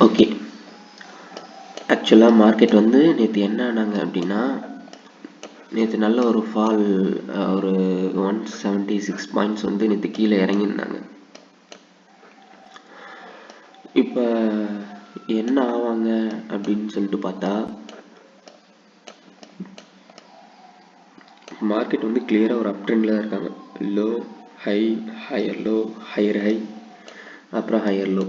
Okay, ஆக்சுவலாக market வந்து நேற்று என்ன ஆனாங்க அப்படின்னா, நேற்று நல்ல ஒரு ஃபால், ஒரு 176 பாயிண்ட்ஸ் வந்து நேற்று கீழே இறங்கியிருந்தாங்க. இப்போ என்ன ஆவாங்க அப்படின்னு சொல்லிட்டு பார்த்தா, மார்க்கெட் வந்து கிளியராக ஒரு அப் ட்ரெண்டில் தான் இருக்காங்க. Low high, higher low, higher high, அப்புறம் ஹையர் லோ.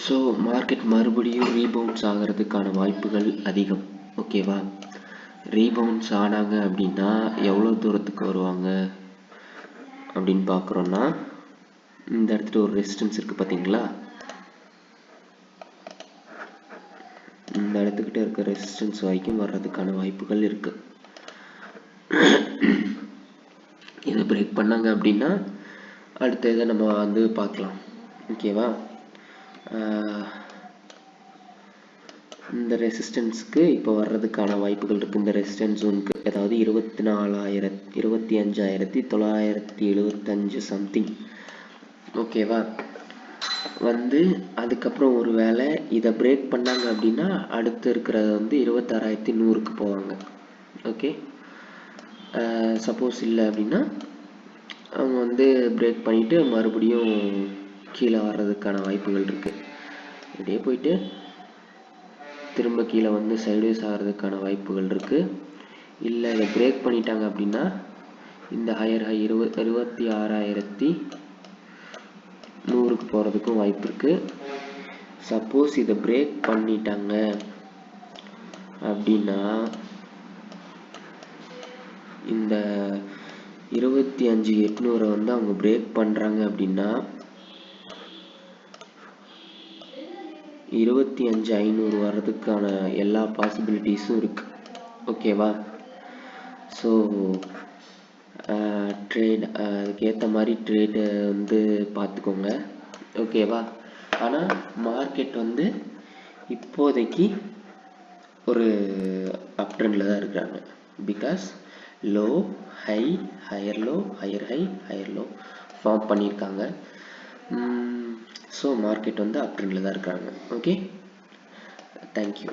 ஸோ மார்க்கெட் மறுபடியும் ரீபவுன்ஸ் ஆகிறதுக்கான வாய்ப்புகள் அதிகம். ஓகேவா? ரீபவுன்ஸ் ஆனாங்க அப்படின்னா எவ்வளோ தூரத்துக்கு வருவாங்க அப்படின்னு பார்க்குறோன்னா, இந்த இடத்துல ஒரு ரெசிஸ்டன்ஸ் இருக்குது பார்த்தீங்களா? இந்த இடத்துக்கிட்ட இருக்க ரெசிஸ்டன்ஸ் வரைக்கும் வர்றதுக்கான வாய்ப்புகள் இருக்குது. இதை பிரேக் பண்ணாங்க அப்படின்னா அடுத்த இதை நம்ம வந்து பார்க்கலாம். ஓகேவா? இந்த ரெசிஸ்டன்ஸ்க்கு இப்போ வர்றதுக்கான வாய்ப்புகள் இருக்குது. இந்த ரெசிஸ்டன்ஸ் ஜோனுக்கு, அதாவது 25,975 சம்திங். ஓகேவா? வந்து அதுக்கப்புறம் ஒரு வேளை இதை பிரேக் பண்ணாங்க அப்படின்னா அடுத்து இருக்கிறது வந்து 26,100க்கு போவாங்க. ஓகே, சப்போஸ் இல்லை அப்படின்னா அவங்க வந்து பிரேக் பண்ணிவிட்டு மறுபடியும் கீழே வர்றதுக்கான வாய்ப்புகள் இருக்குது. இப்படியே போயிட்டு திரும்ப கீழே வந்து சைட்வேஸ் ஆகிறதுக்கான வாய்ப்புகள் இருக்குது. இல்லை இதை பிரேக் பண்ணிட்டாங்க அப்படின்னா இந்த ஹையர் ஹை 26,100க்கு போகிறதுக்கும் வாய்ப்பு இருக்குது. சப்போஸ் இதை பிரேக் பண்ணிட்டாங்க அப்படின்னா இந்த 25,800 வந்து அவங்க பிரேக் பண்ணுறாங்க அப்படின்னா 25,500 வர்றதுக்கான எல்லா பாசிபிலிட்டிஸும் இருக்குது. ஓகேவா? ஸோ ட்ரேட் அதுக்கேற்ற மாதிரி ட்ரேடு வந்து பார்த்துக்கோங்க. ஓகேவா? ஆனால் மார்க்கெட் வந்து இப்போதைக்கு ஒரு அப் ட்ரெண்டில் தான் இருக்கிறாங்க. Because low high, higher low, higher high, higher low form பண்ணியிருக்காங்க. ஸோ மார்க்கெட் வந்து அப் ட்ரெண்டில் தான் இருக்கிறாங்க. Okay, thank you.